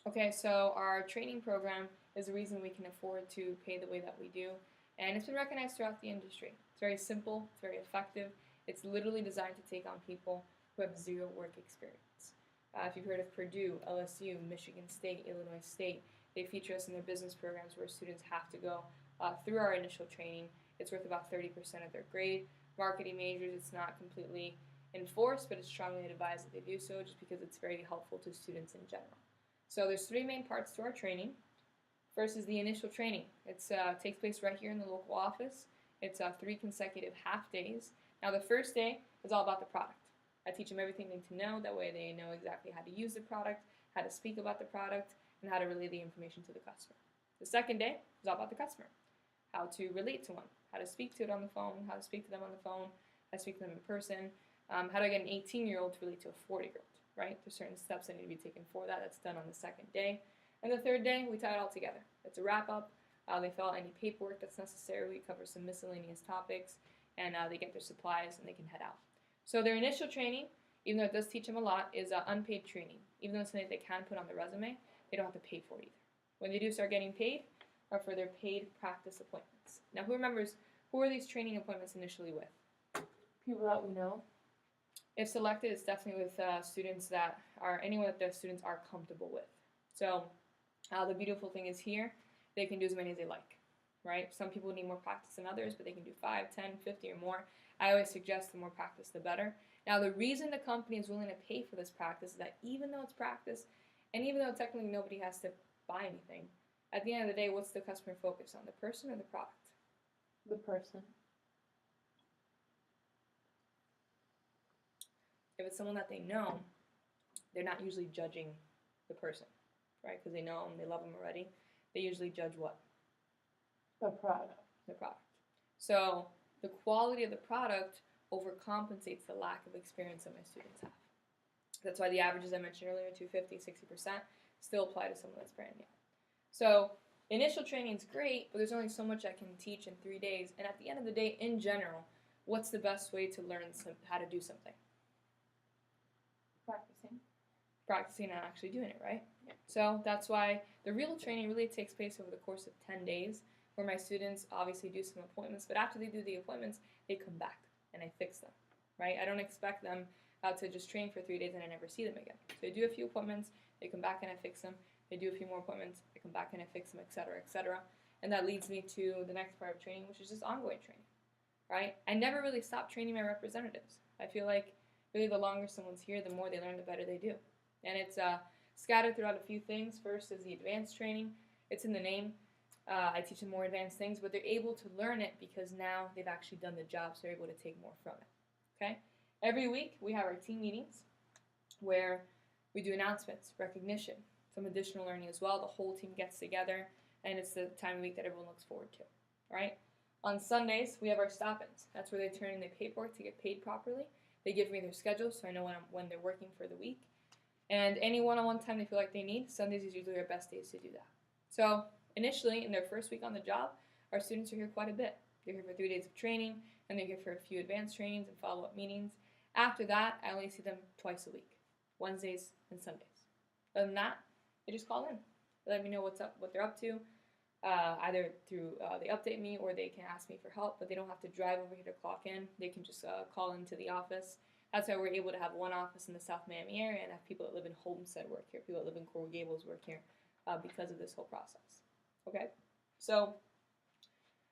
Okay, so our training program is the reason we can afford to pay the way that we do, and it's been recognized throughout the industry. It's very simple, it's very effective. It's literally designed to take on people who have zero work experience. If you've heard of Purdue, LSU, Michigan State, Illinois State, they feature us in their business programs where students have to go through our initial training. It's worth about 30% of their grade. Marketing majors, it's not completely enforced, but it's strongly advised that they do so just because it's very helpful to students in general. So there's three main parts to our training. First is the initial training. It takes place right here in the local office. It's 3 consecutive half days. Now the first day is all about the product. I teach them everything they need to know. That way they know exactly how to use the product, how to speak about the product, and how to relay the information to the customer. The second day is all about the customer. How to relate to one, how to speak to it on the phone, how to speak to them on the phone, how to speak to them in person, how to get an 18-year-old to relate to a 40-year-old. Right? There's certain steps that need to be taken for that. That's done on the second day. And the third day, we tie it all together. It's a wrap-up. They fill out any paperwork that's necessary. We cover some miscellaneous topics, and they get their supplies, and they can head out. So their initial training, even though it does teach them a lot, is unpaid training. Even though it's something they can put on their resume, they don't have to pay for it either. When they do start getting paid, are for their paid practice appointments. Now, who are these training appointments initially with? People that we know. If selected, it's definitely with students that are anyone that the students are comfortable with. So the beautiful thing is here, they can do as many as they like, right? Some people need more practice than others, but they can do 5, 10, 50 or more. I always suggest the more practice, the better. Now, the reason the company is willing to pay for this practice is that even though it's practice, and even though technically nobody has to buy anything, at the end of the day, what's the customer focused on, the person or the product? The person. If it's someone that they know, they're not usually judging the person, right? Because they know them, they love them already. They usually judge what? The product. The product. So the quality of the product overcompensates the lack of experience that my students have. That's why the averages I mentioned earlier, 250, 60%, still apply to someone that's brand new. So initial training is great, but there's only so much I can teach in 3 days. And at the end of the day, in general, what's the best way to learn how to do something? Practicing and actually doing it, right? Yeah. So that's why the real training really takes place over the course of 10 days, where my students obviously do some appointments, but after they do the appointments, they come back and I fix them, right? I don't expect them to just train for 3 days and I never see them again. So they do a few appointments, they come back and I fix them. They do a few more appointments, they come back and I fix them, etc., etc. And that leads me to the next part of training, which is just ongoing training, right? I never really stop training my representatives. I feel like really the longer someone's here, the more they learn, the better they do. And it's scattered throughout a few things. First is the advanced training. It's in the name. I teach them more advanced things, but they're able to learn it because now they've actually done the job, so they're able to take more from it. Okay? Every week we have our team meetings where we do announcements, recognition, some additional learning as well. The whole team gets together, and it's the time of week that everyone looks forward to. Right? On Sundays we have our stop-ins. That's where they turn in their paperwork to get paid properly. They give me their schedule, so I know when they're working for the week. And any one-on-one time they feel like they need, Sundays is usually our best days to do that. So initially, in their first week on the job, our students are here quite a bit. They're here for 3 days of training, and they're here for a few advanced trainings and follow-up meetings. After that, I only see them twice a week, Wednesdays and Sundays. Other than that, they just call in. They let me know what's up, what they're up to, either through they update me or they can ask me for help, but they don't have to drive over here to clock in. They can just call into the office. That's why we're able to have one office in the South Miami area and have people that live in Homestead work here, people that live in Coral Gables work here because of this whole process. Okay? So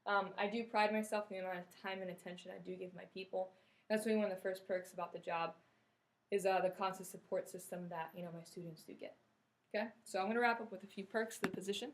I do pride myself in the amount of time and attention I do give my people. That's really one of the first perks about the job is the constant support system that my students do get. Okay? So I'm going to wrap up with a few perks of the position.